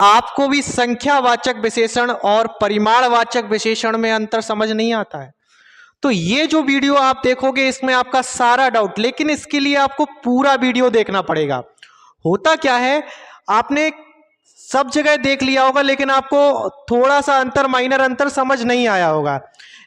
आपको भी संख्यावाचक विशेषण और परिमाणवाचक विशेषण में अंतर समझ नहीं आता है, तो ये जो वीडियो आप देखोगे इसमें आपका सारा डाउट, लेकिन इसके लिए आपको पूरा वीडियो देखना पड़ेगा। होता क्या है, आपने सब जगह देख लिया होगा लेकिन आपको थोड़ा सा अंतर, माइनर अंतर समझ नहीं आया होगा।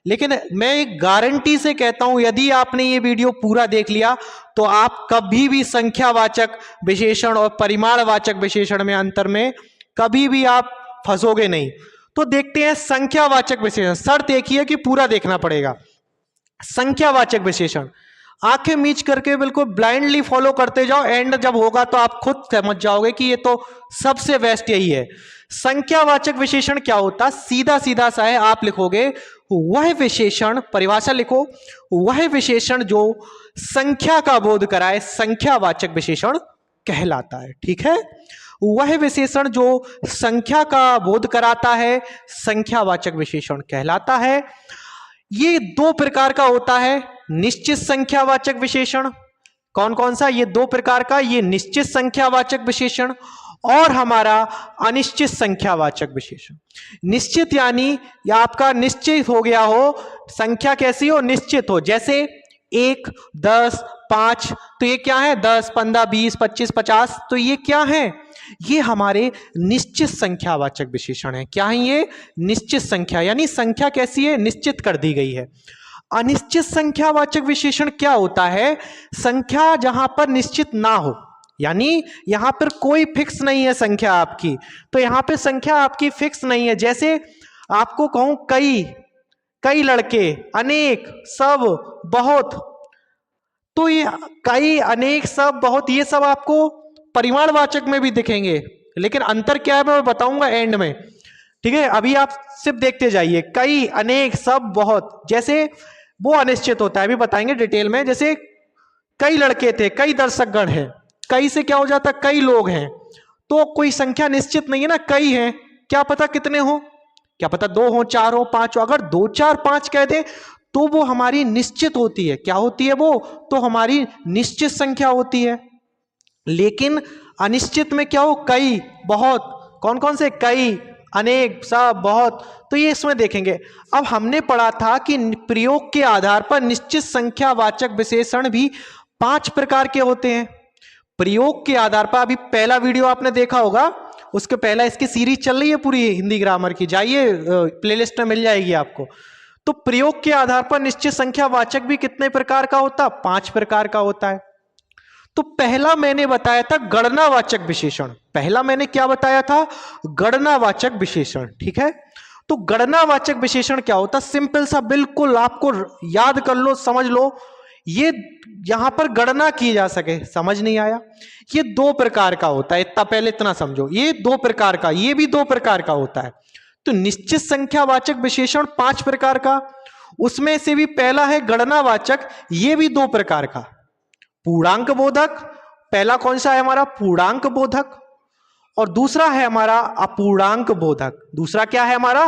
लेकिन मैं एक गारंटी से कहता हूं, यदि आपने ये वीडियो पूरा देख लिया तो आप कभी भी संख्यावाचक विशेषण और परिमाणवाचक विशेषण में अंतर में कभी भी आप फंसोगे नहीं। तो देखते हैं संख्यावाचक विशेषण। शर्त एक ही है कि पूरा देखना पड़ेगा। संख्यावाचक विशेषण आंखें मीच करके बिल्कुल ब्लाइंडली फॉलो करते जाओ, एंड जब होगा तो आप खुद समझ जाओगे कि ये तो सबसे बेस्ट यही है। संख्यावाचक विशेषण क्या होता, सीधा सीधा सा है, आप लिखोगे वह विशेषण, परिभाषा लिखो, वह विशेषण जो संख्या का बोध कराए संख्यावाचक विशेषण कहलाता है। ठीक है, वह विशेषण जो संख्या का बोध कराता है संख्यावाचक विशेषण कहलाता है। ये दो प्रकार का होता है, निश्चित संख्यावाचक विशेषण। कौन कौन सा, ये दो प्रकार का, ये निश्चित संख्यावाचक विशेषण और हमारा अनिश्चित संख्यावाचक विशेषण। निश्चित यानी या आपका निश्चित हो गया हो, संख्या कैसी हो, निश्चित हो, जैसे 1, 10, 5, तो ये क्या है, 10, 15, 20, 25, 50, तो ये क्या है, ये हमारे निश्चित संख्यावाचक विशेषण है। क्या है ये, निश्चित संख्या, यानी संख्या कैसी है, निश्चित कर दी गई है। अनिश्चित संख्यावाचक विशेषण क्या होता है, संख्या जहां पर निश्चित ना हो, यानी यहां पर कोई फिक्स नहीं है संख्या आपकी, तो यहां पे संख्या आपकी फिक्स नहीं है। जैसे आपको कहूं कई, कई लड़के, अनेक, सब, बहुत, तो ये कई, अनेक, सब, बहुत, ये सब आपको परिमाणवाचक में भी दिखेंगे, लेकिन अंतर क्या है मैं बताऊंगा एंड में। ठीक है, अभी आप सिर्फ देखते जाइए, कई, अनेक, सब, बहुत, जैसे वो अनिश्चित होता है, अभी बताएंगे डिटेल में। जैसे कई लड़के थे, कई दर्शकगण हैं, कई से क्या हो जाता है, कई लोग हैं, तो कोई संख्या निश्चित नहीं है ना, कई हैं, क्या पता कितने हो, क्या पता 2 हो, 4 हो, 5 हो। अगर 2, 4, 5 कह दे तो वो हमारी निश्चित होती है। क्या होती है वो, तो हमारी निश्चित संख्या होती है। लेकिन अनिश्चित में क्या हो, कई, बहुत, कौन कौन से, कई, अनेक, सब, बहुत, तो ये इसमें देखेंगे। अब हमने पढ़ा था कि प्रयोग के आधार पर निश्चित संख्यावाचक विशेषण भी 5 प्रकार के होते हैं। प्रयोग के आधार पर, अभी पहला वीडियो आपने देखा होगा, उसके पहला इसकी सीरीज चल रही है पूरी हिंदी ग्रामर की, जाइए प्लेलिस्ट में मिल जाएगी आपको। तो प्रयोग के आधार पर निश्चित संख्यावाचक भी कितने प्रकार का होता, 5 प्रकार का होता है। तो पहला मैंने बताया था गणनावाचक विशेषण, पहला मैंने क्या बताया था, गणनावाचक विशेषण। ठीक है, तो गणनावाचक विशेषण क्या होता, सिंपल सा, बिल्कुल आपको याद कर लो, समझ लो, ये यहां पर गणना की जा सके। समझ नहीं आया, ये 2 प्रकार का होता है, इतना पहले इतना समझो, ये 2 प्रकार का, ये भी 2 प्रकार का होता है। तो निश्चित संख्यावाचक विशेषण 5 प्रकार का, उसमें से भी पहला है गणनावाचक, ये भी 2 प्रकार का। पूर्णांक बोधक, पहला कौन सा है हमारा, पूर्णांक बोधक, और दूसरा है हमारा अपूर्णांक बोधक। दूसरा क्या है हमारा,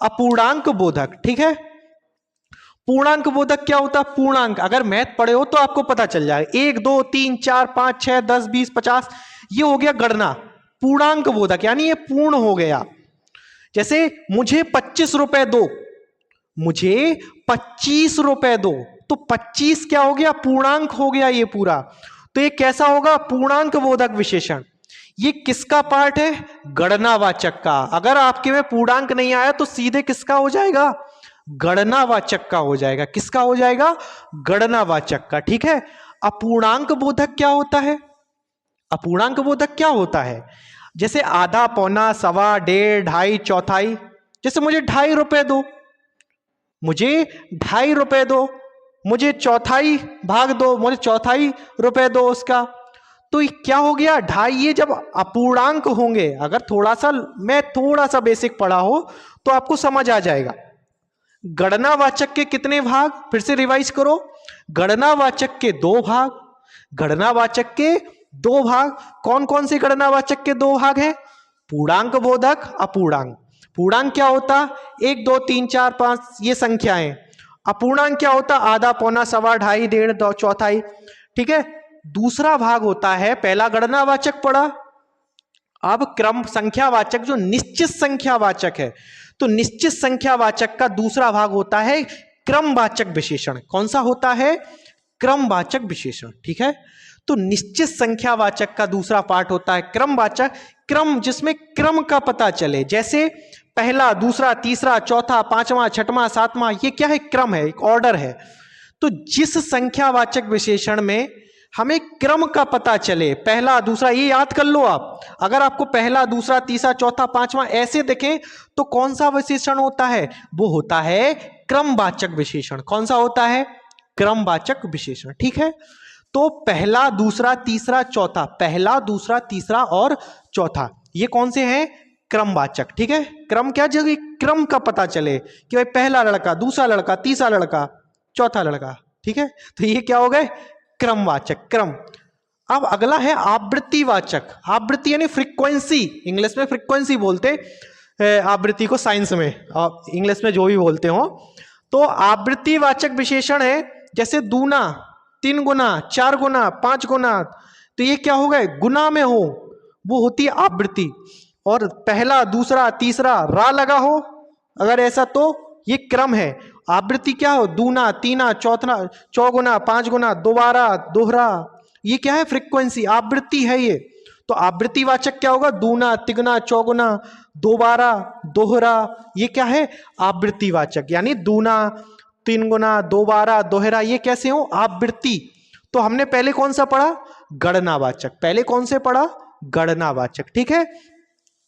अपूर्णांक बोधक। ठीक है, पूर्णांक बोधक क्या होता है, पूर्णांक, अगर मैथ पढ़े हो तो आपको पता चल जाएगा, 1, 2, 3, 4, 5, 6, 10, 20, 50, ये हो गया गणना। पूर्णांक बोधक यानी ये पूर्ण हो गया। जैसे मुझे 25 रुपए दो, मुझे 25 रुपए दो, तो 25 क्या हो गया, पूर्णांक हो गया ये पूरा। तो ये कैसा होगा, पूर्णांक बोधक विशेषण। ये किसका पार्ट है, गणनावाचक का। अगर आपके में पूर्णांक नहीं आया तो सीधे किसका हो जाएगा, गणनावाचक का हो जाएगा। किसका हो जाएगा, गणनावाचक का। ठीक है, अपूर्णांक बोधक क्या होता है, अपूर्णांक बोधक क्या होता है, जैसे आधा, पौना, सवा, डेढ़, ढाई, चौथाई। जैसे मुझे 2.5 रुपए दो, मुझे 2.5 रुपए दो, मुझे चौथाई भाग दो, मुझे चौथाई रुपए दो उसका। तो ये क्या हो गया, 2.5, ये जब अपूर्णांक होंगे, अगर थोड़ा सा मैं थोड़ा सा बेसिक पढ़ा हो तो आपको समझ आ जाएगा। गणनावाचक के कितने भाग, फिर से रिवाइज करो, गणनावाचक के 2 भाग, गणनावाचक के 2 भाग। कौन कौन से गणनावाचक के 2 भाग हैं, पूर्णांक बोधक, अपूर्णांक। पूर्णांक क्या होता, 1, 2, 3, 4, 5, ये संख्याएं। अपूर्णांक क्या होता, आधा, पौना, सवा, ढाई, डेढ़, चौथाई। ठीक है, दूसरा भाग होता है, पहला गणनावाचक पढ़ा, अब क्रम संख्यावाचक जो निश्चित संख्यावाचक है, तो निश्चित संख्यावाचक का दूसरा भाग होता है क्रमवाचक विशेषण। कौन सा होता है? क्रमवाचक विशेषण। ठीक है, तो निश्चित संख्यावाचक का दूसरा पार्ट होता है क्रमवाचक। क्रम जिसमें क्रम का पता चले, जैसे पहला, दूसरा, तीसरा, चौथा, पांचवा, छठवां, सातवां, ये क्या है? क्रम है, एक ऑर्डर है। तो जिस संख्यावाचक विशेषण में हमें क्रम का पता चले, पहला, दूसरा, ये याद कर लो आप। अगर आपको पहला, दूसरा, तीसरा, चौथा, पांचवा ऐसे दिखे तो कौन सा विशेषण होता है? वो होता है क्रमवाचक विशेषण। कौन सा होता है? क्रमवाचक विशेषण। ठीक है, तो पहला, दूसरा, तीसरा, चौथा, पहला, दूसरा, तीसरा और चौथा, ये कौन से हैं? क्रमवाचक। ठीक है, क्रम क्या? जब क्रम का पता चले कि भाई पहला लड़का, दूसरा लड़का, तीसरा लड़का, चौथा लड़का। ठीक है, तो ये क्या हो गए? क्रमवाचक, क्रम। अब अगला है आवृत्तिवाचक। आवृत्ति यानी फ्रीक्वेंसी, इंग्लिश में फ्रीक्वेंसी बोलते आवृत्ति को, साइंस में इंग्लिश में जो भी बोलते हो। तो आवृत्तिवाचक विशेषण है जैसे दूना, 3 गुना, 4 गुना, 5 गुना, तो ये क्या हो गए? गुना में हो, वो होती है आवृत्ति। और पहला, दूसरा, तीसरा रा लगा हो अगर ऐसा, तो ये क्रम है। आवृत्ति क्या हो? दूना, तीना, चौथा, चौगुना, 5 गुना, दोबारा, दोहरा, ये क्या है? फ्रीक्वेंसी, आवृत्ति है ये। तो आवृत्तिवाचक क्या होगा? दूना, तिगुना, चौगुना, दोबारा, दोहरा, ये क्या है? आवृत्तिवाचक। यानी दूना, 3 गुना, दोबारा, दोहरा, ये कैसे हो? आवृत्ति। तो हमने पहले कौन सा पढ़ा? गणनावाचक। पहले कौन से पढ़ा? गणनावाचक। ठीक है,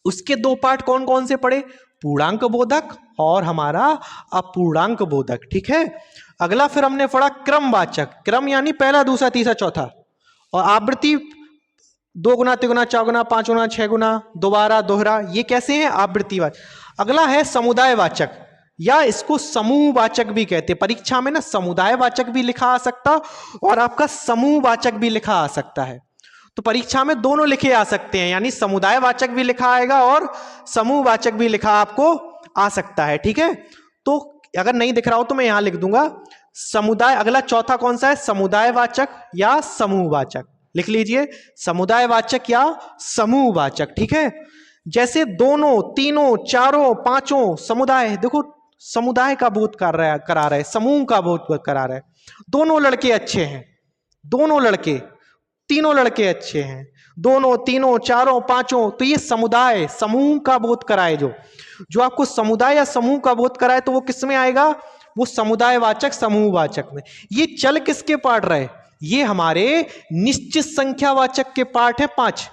उसके 2 पार्ट कौन कौन से पढ़े? पूर्णांक बोधक और हमारा अपूर्णांक बोधक। ठीक है, अगला फिर हमने पढ़ा क्रमवाचक। क्रम यानी पहला, दूसरा, तीसरा, चौथा। और आवृत्ति 2 गुना, 3 गुना, 4 गुना, 5 गुना, 6 गुना, दोबारा, दोहरा, ये कैसे हैं? आवृत्तिवाचक। अगला है समुदायवाचक, या इसको समूहवाचक भी कहते हैं। परीक्षा में ना समुदायवाचक भी लिखा आ सकता और आपका समूहवाचक भी लिखा आ सकता है। तो परीक्षा में दोनों लिखे आ सकते हैं, यानी समुदायवाचक भी लिखा आएगा और समूहवाचक भी लिखा आपको आ सकता है। ठीक है, तो अगर नहीं दिख रहा हो तो मैं यहां लिख दूंगा समुदाय। अगला चौथा कौन सा है? समुदायवाचक या समूहवाचक। लिख लीजिए, समुदायवाचक या समूहवाचक। ठीक है, जैसे दोनों, तीनों, चारों, पांचों, समुदाय। देखो, समुदाय का बोध करा रहा है, समूह का बोध करा रहा है। दोनों लड़के अच्छे हैं, दोनों लड़के, तीनों लड़के अच्छे हैं, दोनों, तीनों, चारों, पांचों, तो ये समुदाय, समूह का बोध कराए। जो आपको समुदाय या समूह का बोध कराए तो वो किस में आएगा? वो समुदायवाचक, समूहवाचक में। ये चल किसके पार्ट रहे? ये हमारे निश्चित संख्यावाचक के पार्ट है 5,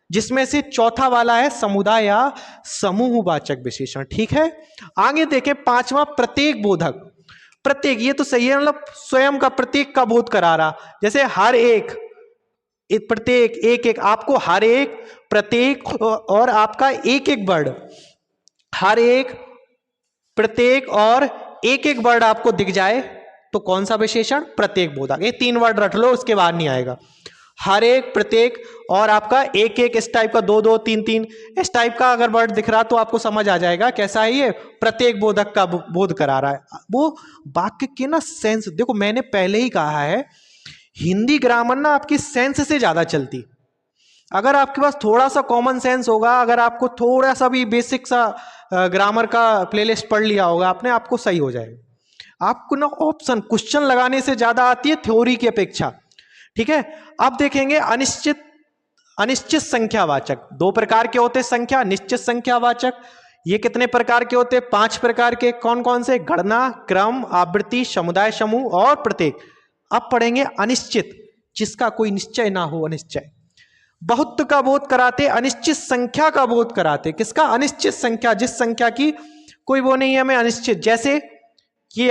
जिसमें से चौथा वाला है समुदाय या समूहवाचक विशेषण। ठीक है, आगे देखें 5वां प्रत्येक बोधक। प्रत्येक, ये तो सही है, मतलब स्वयं का, प्रत्येक का बोध करा रहा। जैसे हर एक, प्रत्येक, एक एक, आपको हर एक, प्रत्येक और आपका एक एक वर्ड, हर एक, प्रत्येक और एक एक वर्ड आपको दिख जाए तो कौन सा विशेषण? प्रत्येक बोधक। ये 3 वर्ड रख लो, उसके बाद नहीं आएगा। हर एक, प्रत्येक और आपका एक एक, इस टाइप का 2 2, 3 3, इस टाइप का अगर वर्ड दिख रहा तो आपको समझ आ जाएगा कैसा है ये? प्रत्येक बोधक का बोध करा रहा है। वो वाक्य के ना सेंस देखो, मैंने पहले ही कहा है हिंदी ग्रामर ना आपकी सेंस से ज्यादा चलती। अगर आपके पास थोड़ा सा कॉमन सेंस होगा, अगर आपको थोड़ा सा भी बेसिक सा ग्रामर का प्लेलिस्ट पढ़ लिया होगा आपने, आपको सही हो जाएगा। आपको ना ऑप्शन, क्वेश्चन लगाने से ज्यादा आती है थ्योरी की अपेक्षा। ठीक है, अब देखेंगे अनिश्चित, अनिश्चित संख्यावाचक। 2 प्रकार के होते संख्या, निश्चित संख्यावाचक। ये कितने प्रकार के होते? 5 प्रकार के। कौन कौन से? गणना, क्रम, आवृत्ति, समुदाय, समूह और प्रत्येक। अब पढ़ेंगे अनिश्चित, जिसका कोई निश्चय ना हो, अनिश्चय। बहुत का बोध कराते, अनिश्चित संख्या का बोध कराते। किसका? अनिश्चित संख्या, जिस संख्या की कोई वो नहीं है, मैं अनिश्चित। जैसे ये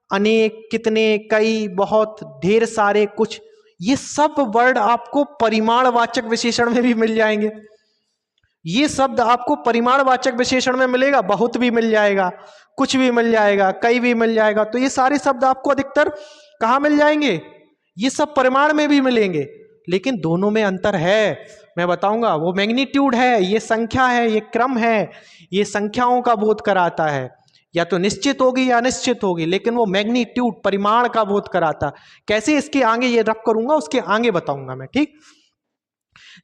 अनेक, कितने, कई, बहुत, ढेर सारे, कुछ, ये सब वर्ड आपको परिमाणवाचक विशेषण में भी मिल जाएंगे। ये शब्द आपको परिमाणवाचक विशेषण में मिलेगा, बहुत भी मिल जाएगा, कुछ भी मिल जाएगा, कई भी मिल जाएगा। तो ये सारे शब्द आपको अधिकतर कहाँ मिल जाएंगे? ये सब परिमाण में भी मिलेंगे, लेकिन दोनों में अंतर है, मैं बताऊंगा। वो मैग्नीट्यूड है, ये संख्या है, ये क्रम है, ये संख्याओं का बोध कराता है। या तो निश्चित होगी या अनिश्चित होगी, लेकिन वो मैग्नीट्यूड, परिमाण का बोध कराता। कैसे? इसके आगे ये रब करूंगा, उसके आगे बताऊंगा मैं। ठीक,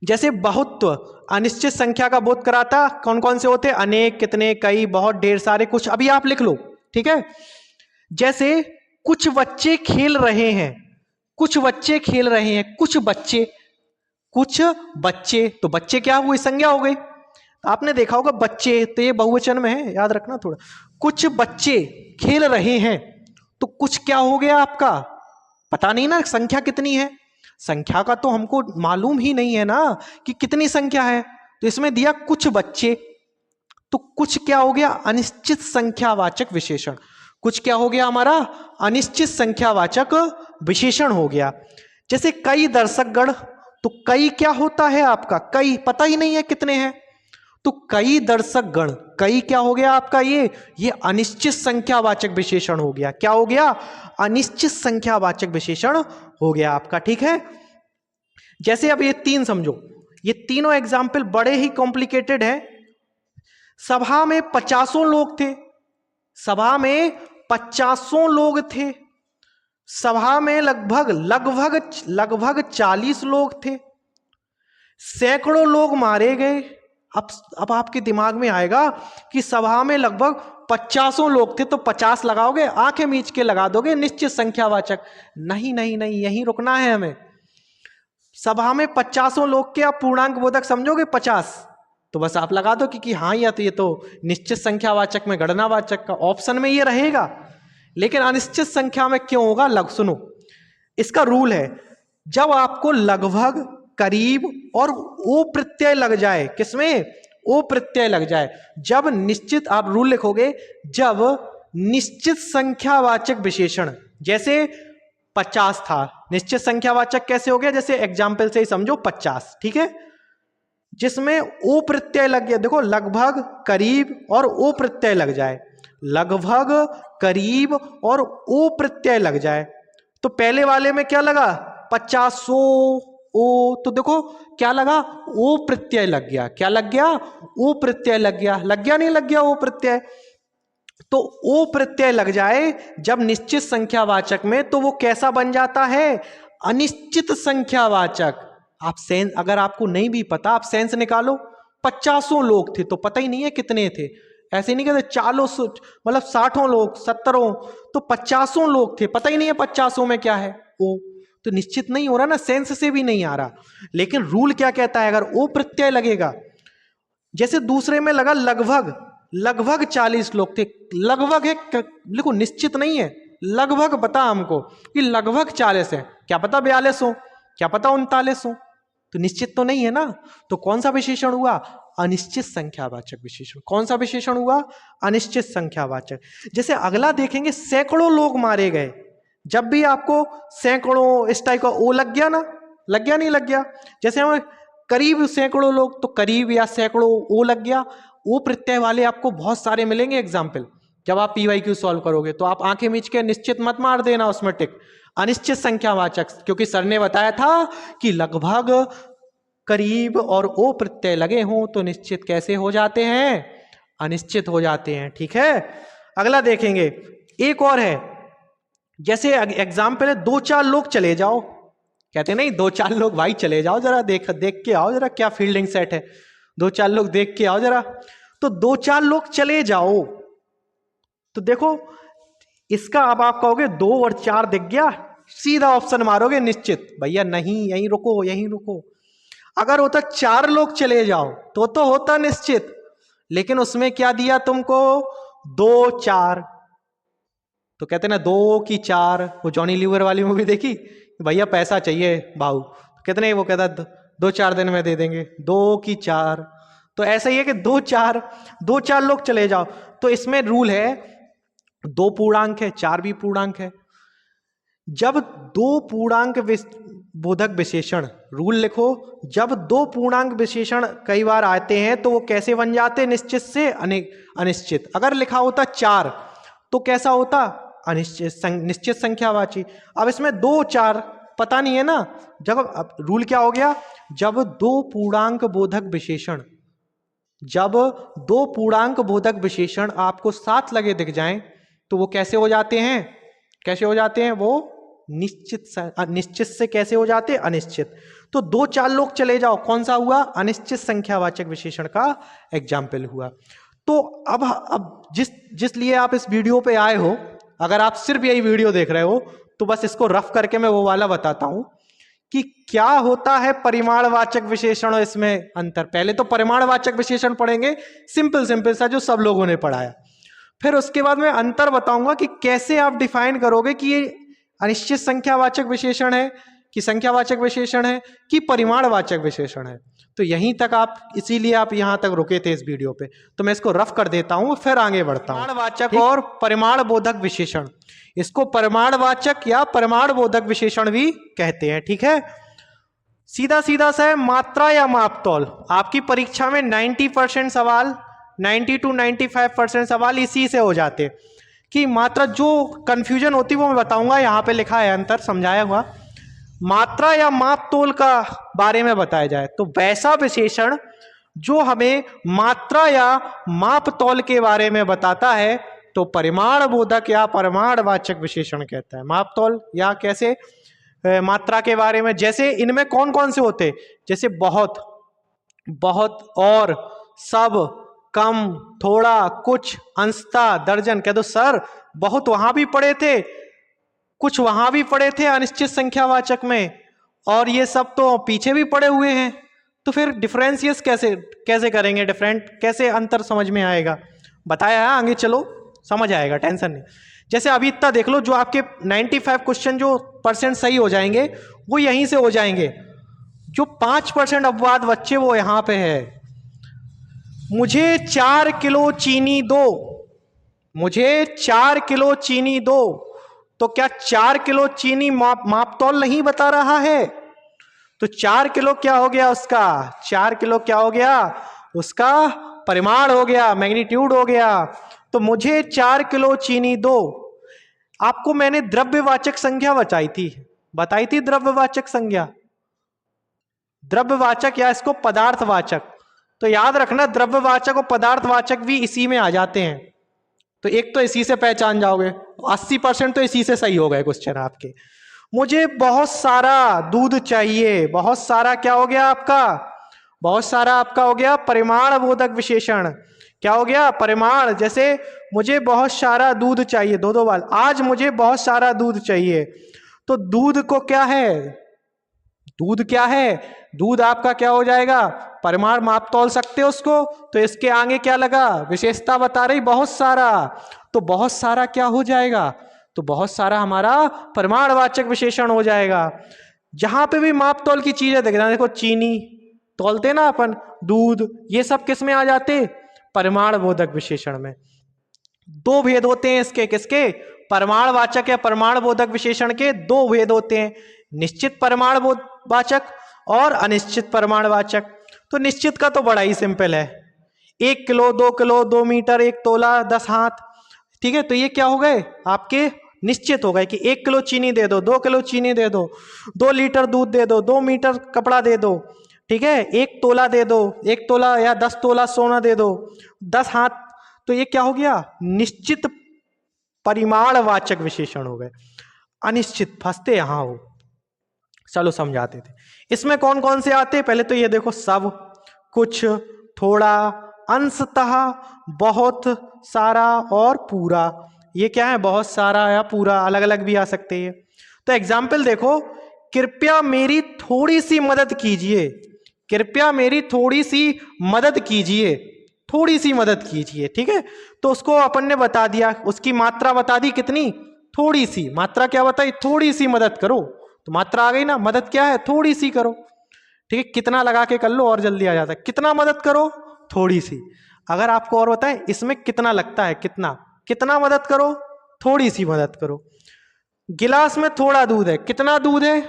जैसे बहुत्व अनिश्चित संख्या का बोध कराता, कौन कौन से होते? अनेक, कितने, कई, बहुत, ढेर सारे, कुछ। अभी आप लिख लो, ठीक है। जैसे कुछ बच्चे खेल रहे हैं, कुछ बच्चे खेल रहे हैं, कुछ बच्चे, कुछ बच्चे, तो बच्चे क्या हुए? संज्ञा हो गई। आपने देखा होगा बच्चे, तो ये बहुवचन में है, याद रखना थोड़ा। कुछ बच्चे खेल रहे हैं, तो कुछ क्या हो गया आपका? पता नहीं ना संख्या कितनी है, संख्या का तो हमको मालूम ही नहीं है ना कि कितनी संख्या है, तो इसमें दिया कुछ बच्चे, तो कुछ क्या हो गया? अनिश्चित संख्यावाचक विशेषण। कुछ क्या हो गया हमारा? अनिश्चित संख्यावाचक विशेषण हो गया। जैसे कई दर्शकगण, तो कई क्या होता है आपका? कई पता ही नहीं है कितने हैं, तो कई दर्शकगण, कई क्या हो गया आपका? ये अनिश्चित संख्यावाचक विशेषण हो गया। क्या हो गया? अनिश्चित संख्यावाचक विशेषण हो गया आपका, ठीक है। जैसे अब ये तीन समझो, ये तीनों एग्जाम्पल बड़े ही कॉम्प्लिकेटेड है। सभा में 50 लोग थे, सभा में 50 लोग थे, सभा में लगभग लगभग लगभग 40 लोग थे, सैकड़ों लोग मारे गए। अब आपके दिमाग में आएगा कि सभा में लगभग 50 लोग थे, तो 50 लगाओगे, आंखें मीच के लगा दोगे निश्चित संख्यावाचक। नहीं नहीं नहीं, यहीं रुकना है हमें। सभा में 50 लोग के आप पूर्णांक बोधक समझोगे 50, तो बस आप लगा दो कि हाँ, या तो ये तो निश्चित संख्यावाचक में गणनावाचक का ऑप्शन में ये रहेगा। लेकिन अनिश्चित संख्या में क्यों होगा? सुनो, इसका रूल है, जब आपको लगभग, करीब और ओ प्रत्यय लग जाए, किसमें? ओ प्रत्यय लग जाए, जब निश्चित, आप रूल लिखोगे, जब निश्चित संख्यावाचक विशेषण, जैसे 50 था, निश्चित संख्यावाचक कैसे हो गया? जैसे एग्जाम्पल से ही समझो 50, ठीक है, जिसमें ओ प्रत्यय लग गया। देखो, लगभग, करीब और ओ प्रत्यय लग जाए, लगभग, करीब और ओ प्रत्यय लग जाए, तो पहले वाले में क्या लगा? 50 ओ, तो देखो क्या लगा? ओ प्रत्यय लग गया। क्या लग गया? ओ प्रत्यय लग गया। लग गया नहीं लग गया ओ प्रत्यय? तो ओ प्रत्यय लग जाए जब निश्चित संख्यावाचक में, तो वो कैसा बन जाता है? अनिश्चित संख्यावाचक। आप सेंस, अगर आपको नहीं भी पता, आप सेंस निकालो। 50 लोग थे, तो पता ही नहीं है कितने थे, ऐसे नहीं कहते 40, मतलब 60 लोग, 70, तो 50 लोग थे, पता ही नहीं है 50 में क्या है ओ, तो निश्चित नहीं हो रहा ना, सेंस से भी नहीं आ रहा। लेकिन रूल क्या कहता है? अगर ओ प्रत्यय लगेगा, जैसे दूसरे में लगा लगभग, लगभग 40 लोग थे, लगभग है, लिखो, निश्चित नहीं है, लगभग पता हमको कि लगभग 40 है, क्या पता 42 हो, क्या पता 39 हो, तो निश्चित तो नहीं है ना। तो कौन सा विशेषण हुआ? अनिश्चित संख्यावाचक विशेषण। कौन सा विशेषण हुआ? अनिश्चित संख्यावाचक। जैसे अगला देखेंगे, सैकड़ों लोग मारे गए, जब भी आपको सैकड़ों इस टाइप का ओ लग गया ना, लग गया नहीं लग गया? जैसे हम करीब सैकड़ों लोग, तो करीब या सैकड़ों ओ लग गया। ओ प्रत्यय वाले आपको बहुत सारे मिलेंगे एग्जाम्पल, जब आप PYQ सॉल्व करोगे, तो आप आंखें मीच के निश्चित मत मार देना उसमें टिक, अनिश्चित संख्यावाचक, क्योंकि सर ने बताया था कि लगभग, करीब और ओ प्रत्यय लगे हों तो निश्चित कैसे हो जाते हैं? अनिश्चित हो जाते हैं, ठीक है। अगला देखेंगे, एक और है, जैसे एग्जाम्पल है, 2-4 लोग चले जाओ, कहते नहीं 2-4 लोग भाई चले जाओ, जरा देख देख के आओ जरा क्या फील्डिंग सेट है, 2-4 लोग देख के आओ जरा, तो 2-4 लोग चले जाओ, तो देखो इसका अब आप कहोगे 2 और 4 दिख गया, सीधा ऑप्शन मारोगे निश्चित। भैया नहीं, यहीं रुको, यहीं रुको। अगर होता 4 लोग चले जाओ तो होता निश्चित, लेकिन उसमें क्या दिया तुमको? 2-4, तो कहते ना 2 की 4, वो जॉनी लीवर वाली मूवी देखी, भैया पैसा चाहिए भाऊ, कितने? वो कहता 2-4 दिन में दे देंगे, 2 की 4। तो ऐसा ही है कि 2-4 लोग चले जाओ, तो इसमें रूल है, 2 पूर्णांक है, 4 भी पूर्णांक है। जब 2 पूर्णांक बोधक विशेषण, रूल लिखो, जब 2 पूर्णांक विशेषण कई बार आते हैं तो वो कैसे बन जाते? निश्चित से अनिश्चित। अगर लिखा होता 4 तो कैसा होता? अनिश्चित, निश्चित संख्यावाची। अब इसमें 2-4 पता नहीं है ना, जब अब रूल क्या हो गया? जब 2 पूर्णांक बोधक विशेषण, जब 2 पूर्णांक बोधक विशेषण आपको साथ लगे दिख जाएं, तो वो कैसे हो जाते हैं? कैसे हो जाते हैं? वो निश्चित से कैसे हो जाते, अनिश्चित। तो 2-4 लोग चले जाओ, कौन सा हुआ, अनिश्चित संख्यावाचक विशेषण का एग्जाम्पल हुआ। तो अब जिस लिए आप इस वीडियो पे आए हो, अगर आप सिर्फ यही वीडियो देख रहे हो तो बस इसको रफ करके मैं वो वाला बताता हूं कि क्या होता है परिमाणवाचक विशेषण और इसमें अंतर। पहले तो परिमाणवाचक विशेषण पढ़ेंगे, सिंपल सा जो सब लोगों ने पढ़ाया। फिर उसके बाद मैं अंतर बताऊंगा कि कैसे आप डिफाइन करोगे कि ये अनिश्चित संख्यावाचक विशेषण है कि संख्यावाचक विशेषण है कि परिमाणवाचक विशेषण है। तो यहीं तक आप, इसीलिए आप यहां तक रुके थे इस वीडियो पे। तो मैं इसको रफ कर देता हूं, फिर आगे बढ़ता हूं। परिमाणवाचक और परिमाण बोधक विशेषण, इसको परिमाणवाचक या परिमाण बोधक विशेषण भी कहते हैं। ठीक है, सीधा सीधा सा है, मात्रा या मापतौल। आपकी परीक्षा में 90% सवाल, 90 to 95% सवाल इसी से हो जाते कि मात्रा। जो कंफ्यूजन होती वो मैं बताऊंगा, यहां पे लिखा है अंतर समझाया हुआ। मात्रा या मापतोल का बारे में बताया जाए तो वैसा विशेषण जो हमें मात्रा या मापतौल के बारे में बताता है तो परिमाण बोधक या परिमाणवाचक विशेषण कहता है। मापतौल या कैसे मात्रा के बारे में, जैसे इनमें कौन कौन से होते, जैसे बहुत, बहुत, और, सब, कम, थोड़ा, कुछ, अंशतः, दर्जन। कह दो सर बहुत वहां भी पढ़े थे, कुछ वहां भी पढ़े थे अनिश्चित संख्यावाचक में, और ये सब तो पीछे भी पढ़े हुए हैं। तो फिर डिफरेंशियस कैसे करेंगे, डिफरेंट कैसे अंतर समझ में आएगा, बताया है, आगे चलो समझ आएगा, टेंशन नहीं। जैसे अभी इतना देख लो, जो आपके 95 क्वेश्चन जो % सही हो जाएंगे वो यहीं से हो जाएंगे। जो 5% अपवाद बच्चे वो यहां पे है। मुझे 4 किलो चीनी दो, मुझे 4 किलो चीनी दो। तो क्या 4 किलो चीनी मापतौल नहीं बता रहा है? तो 4 किलो क्या हो गया उसका, 4 किलो क्या हो गया उसका, परिमाण हो गया, मैग्नीट्यूड हो गया। तो मुझे 4 किलो चीनी दो। आपको मैंने द्रव्यवाचक संज्ञा बताई थी द्रव्यवाचक संज्ञा, द्रव्यवाचक या इसको पदार्थवाचक। तो याद रखना द्रव्यवाचक और पदार्थवाचक भी इसी में आ जाते हैं। तो एक तो इसी से पहचान जाओगे, 80% तो इसी से सही हो गए क्वेश्चन आपके। मुझे बहुत सारा दूध चाहिए, बहुत सारा क्या हो गया आपका, बहुत सारा आपका हो गया परिमाण बोधक विशेषण। क्या हो गया, परिमाण। जैसे मुझे बहुत सारा दूध चाहिए, दो बार, आज मुझे बहुत सारा दूध चाहिए। तो दूध को क्या है, दूध क्या है, दूध आपका क्या हो जाएगा, परिमाण। माप तौल सकते हो उसको, तो इसके आगे क्या लगा, विशेषता बता रही बहुत सारा। तो बहुत सारा क्या हो जाएगा, तो बहुत सारा हमारा परिमाणवाचक विशेषण हो जाएगा। जहां पे भी माप तौल की चीजें देखना, देखो चीनी तौलते ना अपन, दूध, ये सब किस में आ जाते, परिमाण बोधक विशेषण में। दो भेद होते हैं इसके, किसके, परिमाणवाचक या परिमाण बोधक विशेषण के दो भेद होते हैं, निश्चित परिमाण वाचक और अनिश्चित परिमाणवाचक। तो निश्चित का तो बड़ा ही सिंपल है, 1 किलो, 2 किलो, 2 मीटर, 1 तोला, 10 हाथ। ठीक है, तो ये क्या हो गए आपके, निश्चित हो गए कि 1 किलो चीनी दे दो, 2 किलो चीनी दे दो, 2 लीटर दूध दे दो, 2 मीटर कपड़ा दे दो। ठीक है, 1 तोला दे दो, 1 तोला या 10 तोला सोना दे दो, 10 हाथ। तो ये क्या हो गया, निश्चित परिमाणवाचक विशेषण हो गए। अनिश्चित फंसते यहां हो, चलो समझाते थे। इसमें कौन कौन से आते, पहले तो ये देखो, सब, कुछ, थोड़ा, अंशतः, बहुत सारा और पूरा। ये क्या है, बहुत सारा या पूरा, अलग अलग भी आ सकते हैं। तो एग्जाम्पल देखो, कृपया मेरी थोड़ी सी मदद कीजिए, कृपया मेरी थोड़ी सी मदद कीजिए, थोड़ी सी मदद कीजिए। ठीक है, तो उसको अपन ने बता दिया, उसकी मात्रा बता दी कितनी, थोड़ी सी। मात्रा क्या बताई, थोड़ी सी मदद करो, तो मात्रा आ गई ना, मदद क्या है, थोड़ी सी करो। ठीक है, कितना लगा के कर लो और जल्दी आ जाता है, कितना मदद करो, थोड़ी सी। अगर आपको और बताएं इसमें कितना लगता है, कितना, कितना मदद करो, थोड़ी सी मदद करो। गिलास में थोड़ा दूध है, कितना दूध है,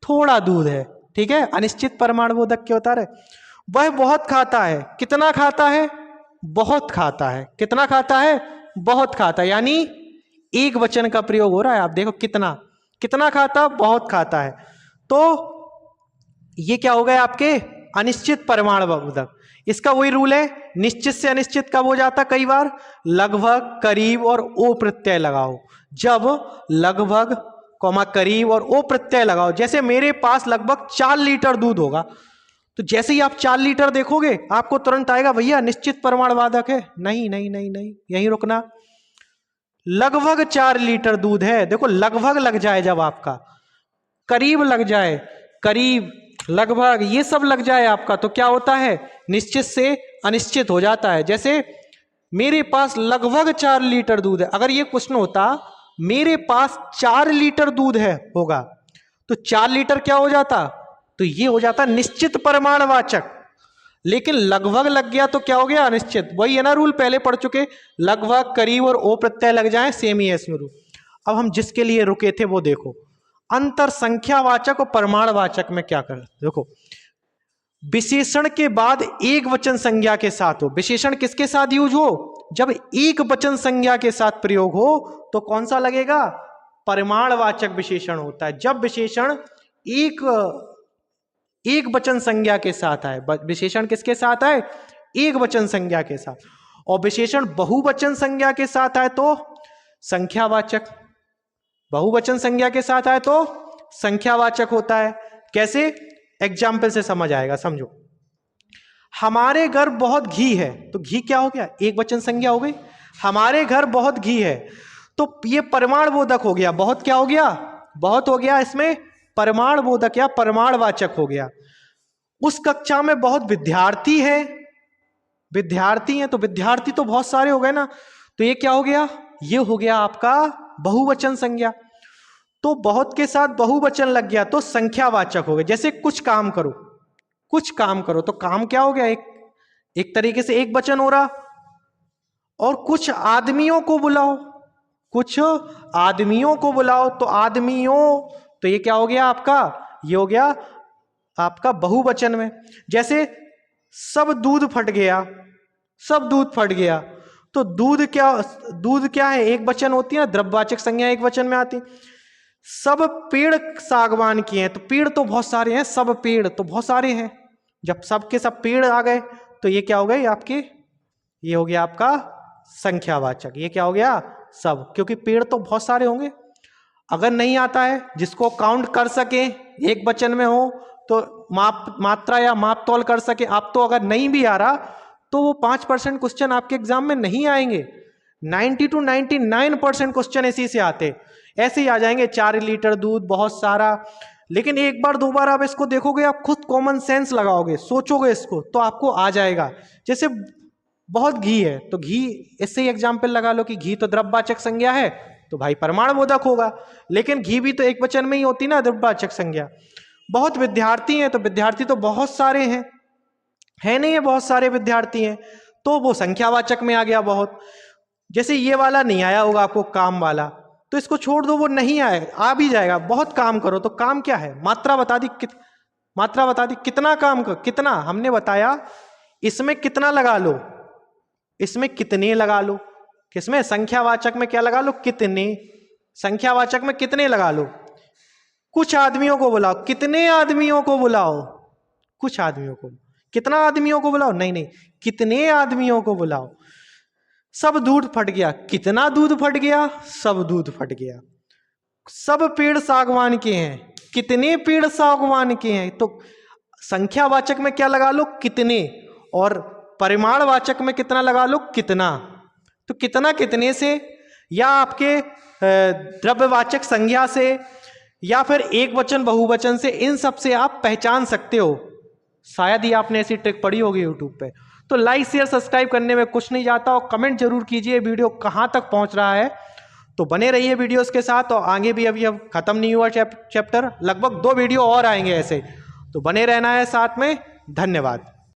थोड़ा दूध है। ठीक है, अनिश्चित परिमाण बोधक क्या होता है, वह बहुत खाता है, कितना खाता है, बहुत खाता है, कितना खाता है, बहुत खाता है। यानी एक वचन का प्रयोग हो रहा है, आप देखो कितना, कितना खाता, बहुत खाता है। तो ये क्या हो गए आपके अनिश्चित परिमाण बोधक। इसका वही रूल है, निश्चित से अनिश्चित कब हो जाता, कई बार लगभग, करीब और ओ प्रत्यय लगाओ। जब लगभग, कॉमा करीब और ओ प्रत्यय लगाओ। जैसे मेरे पास लगभग 4 लीटर दूध होगा, तो जैसे ही आप 4 लीटर देखोगे आपको तुरंत आएगा भैया निश्चित प्रमाणवाचक है। नहीं नहीं नहीं नहीं, यहीं रुकना। लगभग 4 लीटर दूध है, देखो लगभग लग जाए, जब आपका करीब लग जाए, करीब, लगभग, ये सब लग जाए आपका, तो क्या होता है, निश्चित से अनिश्चित हो जाता है। जैसे मेरे पास लगभग 4 लीटर दूध है, अगर ये क्वेश्चन होता मेरे पास 4 लीटर दूध है होगा, तो 4 लीटर क्या हो जाता, तो ये हो जाता निश्चित प्रमाणवाचक। लेकिन लगभग लग गया तो क्या हो गया, अनिश्चित। वही है ना रूल, पहले पढ़ चुके, लगभग, करीब और ओ प्रत्यय लग जाए, सेम ही है इसमें रूल। अब हम जिसके लिए रुके थे वो देखो, अंतर संख्यावाचक और प्रमाणवाचक में क्या कर, देखो विशेषण के बाद एक वचन संज्ञा के साथ हो। विशेषण किसके साथ यूज हो, जब एक वचन संज्ञा के साथ प्रयोग हो तो कौन सा लगेगा, परिमाणवाचक विशेषण होता है। जब विशेषण एक वचन संज्ञा के साथ आए, विशेषण किसके साथ आए, एक वचन संज्ञा के साथ, और विशेषण बहुवचन संज्ञा के साथ आए तो संख्यावाचक, बहुवचन संज्ञा के साथ आए तो संख्यावाचक होता है। कैसे, एग्जाम्पल से समझ आएगा, समझो। हमारे घर बहुत घी है, तो घी क्या हो गया, एक वचन संज्ञा हो गई। हमारे घर बहुत घी है, तो ये परिमाण बोधक हो गया, बहुत क्या हो गया, बहुत हो गया, इसमें परिमाण बोधक या परिमाणवाचक हो गया। उस कक्षा में बहुत विद्यार्थी है, विद्यार्थी हैं, तो विद्यार्थी तो बहुत सारे हो गए ना, तो ये क्या हो गया, ये हो गया आपका बहुवचन संज्ञा। तो बहुत के साथ बहुवचन लग गया तो संख्यावाचक हो गया। जैसे कुछ काम करो, कुछ काम करो, तो काम क्या हो गया, एक तरीके से एक वचन हो रहा। और कुछ आदमियों को बुलाओ, कुछ आदमियों को बुलाओ, तो आदमियों, तो ये क्या हो गया आपका, ये हो गया आपका बहुवचन में। जैसे सब दूध फट गया, सब दूध फट गया, तो दूध क्या है, एक वचन होती है ना, द्रव्यवाचक संज्ञा एक वचन में आती। सब पेड़ सागवान किए हैं, तो पेड़ तो बहुत सारे हैं, सब पेड़ तो बहुत सारे हैं। जब सब के सब पेड़ आ गए तो ये क्या हो गए आपके, ये हो गया आपका संख्यावाचक। ये क्या हो गया, सब, क्योंकि पेड़ तो बहुत सारे होंगे। अगर नहीं आता है, जिसको काउंट कर सके, एक वचन में हो, तो मात्रा या माप तौल कर सके आप, तो अगर नहीं भी आ रहा तो वो 5% क्वेश्चन आपके एग्जाम में नहीं आएंगे। 90 to 99% क्वेश्चन इसी से आते, ऐसे ही आ जाएंगे। 4 लीटर दूध, बहुत सारा। लेकिन एक बार दो बार आप इसको देखोगे, आप खुद कॉमन सेंस लगाओगे, सोचोगे इसको, तो आपको आ जाएगा। जैसे बहुत घी है, तो घी, इससे ही एग्जाम्पल लगा लो कि घी तो द्रव्यवाचक संज्ञा है, तो भाई परिमाणबोधक होगा। लेकिन घी भी तो एक वचन में ही होती ना द्रव्यवाचक संज्ञा। बहुत विद्यार्थी हैं, तो विद्यार्थी तो बहुत सारे हैं, है नहीं है, बहुत सारे विद्यार्थी हैं, तो वो संख्यावाचक में आ गया बहुत। जैसे ये वाला नहीं आया होगा आपको, काम वाला, तो इसको छोड़ दो, वो नहीं आए, आ भी जाएगा। बहुत काम करो, तो काम क्या है, मात्रा बता दी, मात्रा बता दी, कितना काम कर, कितना हमने बताया, इसमें कितना लगा लो, इसमें कितने लगा लो, किसमें, संख्यावाचक में क्या लगा लो, कितने, संख्यावाचक में कितने लगा लो। कुछ आदमियों को बुलाओ, कितने आदमियों को बुलाओ, कुछ आदमियों को, कितना आदमियों को बुलाओ, नहीं नहीं, कितने आदमियों को बुलाओ। सब दूध फट गया, कितना दूध फट गया, सब दूध फट गया। सब पेड़ सागवान के हैं, कितने पेड़ सागवान के हैं। तो संख्यावाचक में क्या लगा लो, कितने, और परिमाणवाचक में कितना लगा लो, कितना। तो कितना कितने से, या आपके द्रव्यवाचक संज्ञा से, या फिर एक वचन बहुवचन से, इन सब से आप पहचान सकते हो। शायद ही आपने ऐसी ट्रिक पढ़ी होगी यूट्यूब पे। तो लाइक शेयर सब्सक्राइब करने में कुछ नहीं जाता, और कमेंट जरूर कीजिए वीडियो कहाँ तक पहुँच रहा है। तो बने रहिए वीडियोस के साथ, और आगे भी अभी अब खत्म नहीं हुआ चैप्टर, लगभग 2 वीडियो और आएंगे ऐसे, तो बने रहना है साथ में। धन्यवाद।